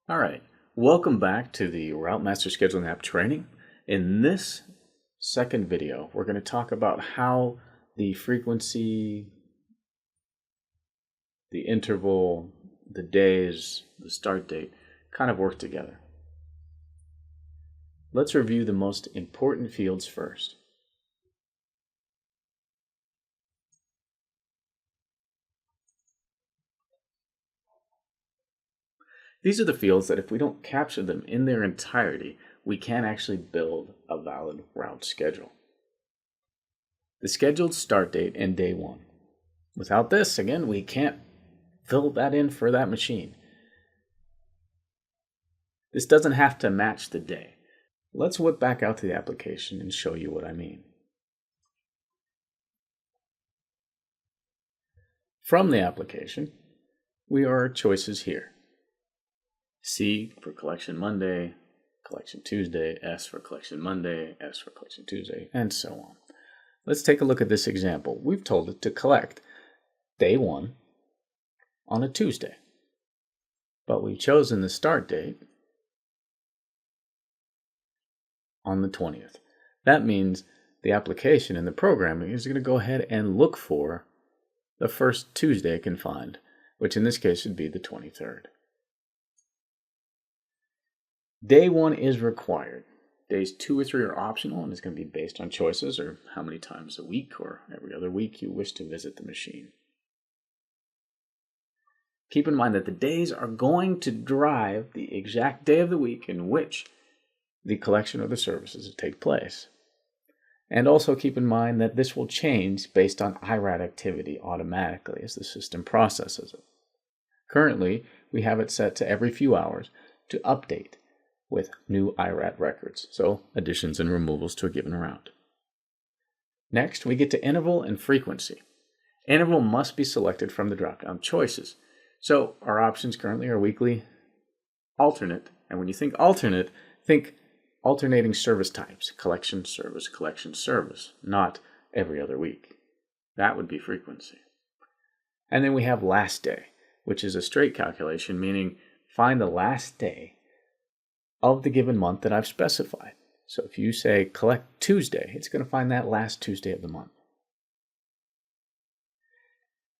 All right, welcome back to the Route Master Scheduling App Training. In this second video, we're going to talk about how the frequency, the interval, the days, the start date kind of work together. Let's review the most important fields first. These are the fields that if we don't capture them in their entirety, we can't actually build a valid route schedule. The scheduled start date and day one. Without this, again, we can't fill that in for that machine. This doesn't have to match the day. Let's whip back out to the application and show you what I mean. From the application, we are our choices here. C for collection Monday, collection Tuesday, S for collection Monday, S for collection Tuesday, and so on. Let's take a look at this example. We've told it to collect day one on a Tuesday, but we've chosen the start date on the 20th. That means the application and the programming is going to go ahead and look for the first Tuesday it can find, which in this case would be the 23rd. Day one is required. Days 2 or 3 are optional, and it's going to be based on choices or how many times a week or every other week you wish to visit the machine. Keep in mind that the days are going to drive the exact day of the week in which the collection or the services take place. And also keep in mind that this will change based on IRAD activity automatically as the system processes it. Currently, we have it set to every few hours to update with new IRAD records, so additions and removals to a given route. Next, we get to interval and frequency. Interval must be selected from the drop-down choices. So our options currently are weekly, alternate, and when you think alternate, think alternating service types, collection, service, not every other week. That would be frequency. And then we have last day, which is a straight calculation, meaning find the last day of the given month that I've specified. So if you say collect Tuesday, it's going to find that last Tuesday of the month.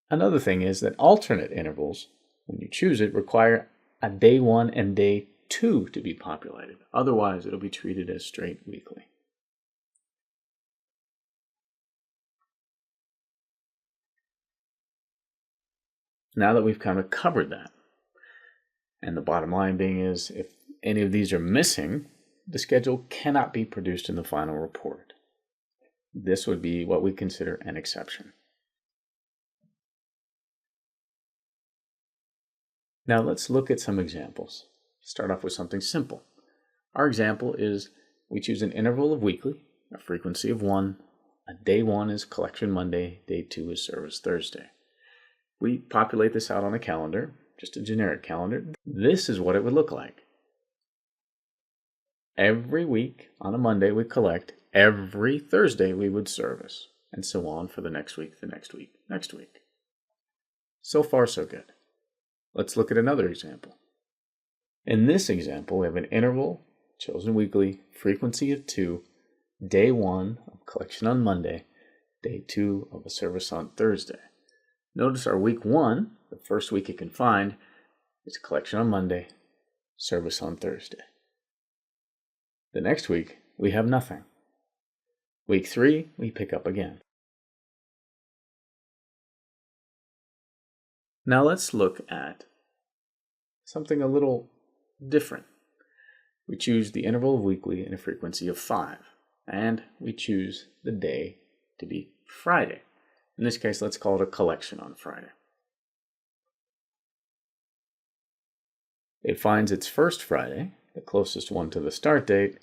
Another thing is that alternate intervals, when you choose it, require a day 1 and day 2 to be populated. Otherwise, it'll be treated as straight weekly. Now that we've kind of covered that, and the bottom line being is if any of these are missing, the schedule cannot be produced in the final report. This would be what we consider an exception. Now let's look at some examples. Start off with something simple. Our example is we choose an interval of weekly, a frequency of 1, a day 1 is collection Monday, day 2 is service Thursday. We populate this out on a calendar, just a generic calendar. This is what it would look like. Every week on a Monday we collect, every Thursday we would service, and so on for the next week, the next week, next week. So far, so good. Let's look at another example. In this example, we have an interval, chosen weekly, frequency of 2, day 1 of collection on Monday, day 2 of a service on Thursday. Notice our week 1, the first week it can find, is collection on Monday, service on Thursday. The next week, we have nothing. Week 3, we pick up again. Now let's look at something a little different. We choose the interval of weekly and a frequency of 5, and we choose the day to be Friday. In this case, let's call it a collection on Friday. It finds its first Friday, the closest one to the start date,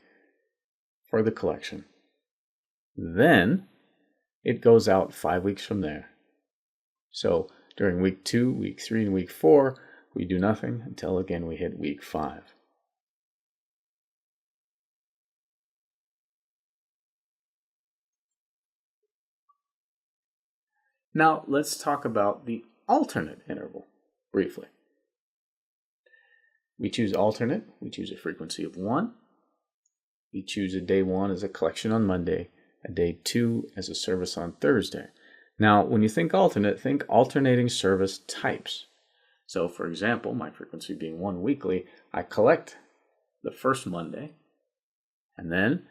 for the collection. Then it goes out 5 weeks from there. So during week 2, week 3, and week 4, we do nothing until again we hit week 5. Now let's talk about the alternate interval briefly. We choose alternate. We choose a frequency of 1. We choose a day 1 as a collection on Monday, a day 2 as a service on Thursday. Now, when you think alternate, think alternating service types. So, for example, my frequency being 1 weekly, I collect the first Monday, and then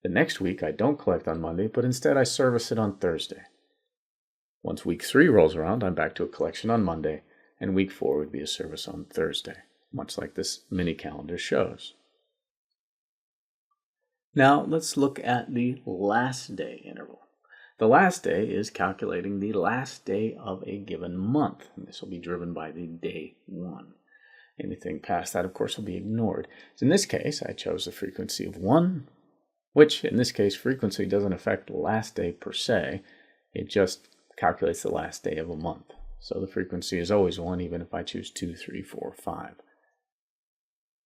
the next week I don't collect on Monday, but instead I service it on Thursday. Once week 3 rolls around, I'm back to a collection on Monday, and week 4 would be a service on Thursday, much like this mini calendar shows. Now, let's look at the last day interval. The last day is calculating the last day of a given month, and this will be driven by the day 1. Anything past that, of course, will be ignored. So in this case, I chose the frequency of 1, which in this case, frequency doesn't affect last day per se. It just calculates the last day of a month. So the frequency is always 1, even if I choose 2, 3, 4, 5.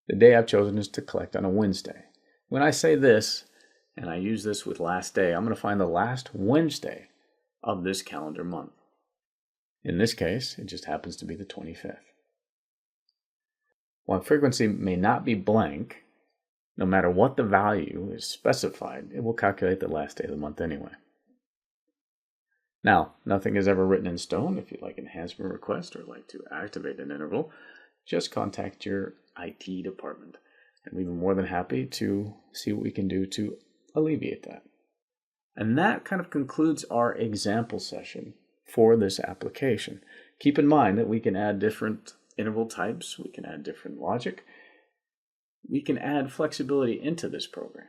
The day I've chosen is to collect on a Wednesday. When I say this, and I use this with last day, I'm going to find the last Wednesday of this calendar month. In this case, it just happens to be the 25th. While frequency may not be blank, no matter what the value is specified, it will calculate the last day of the month anyway. Now, nothing is ever written in stone. If you'd like an enhancement request or like to activate an interval, just contact your IT department, and we'd be more than happy to see what we can do to alleviate that. And that kind of concludes our example session for this application. Keep in mind that we can add different interval types, we can add different logic, we can add flexibility into this program.